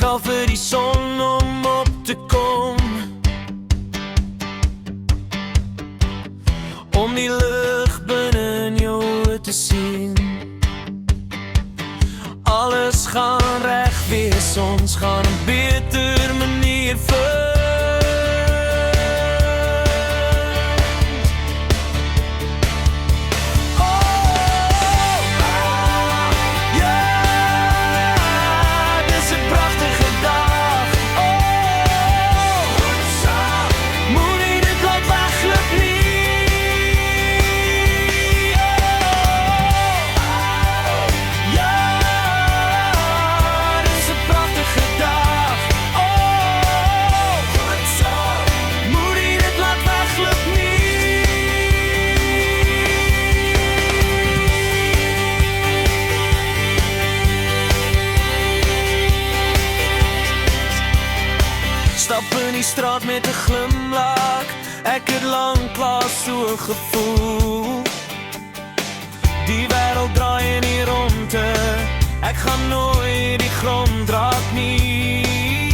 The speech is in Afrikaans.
sal vir die son om op te kom, om die lig binne in jou oë te sien. Alles gaan reg wees, ons gaan 'n beter manier vind. Stap in die straat met 'n glimlach, ek het lanklaas so gevoel. Die wêreld draai in die ronde, ek gaan nooit die grond raak nie.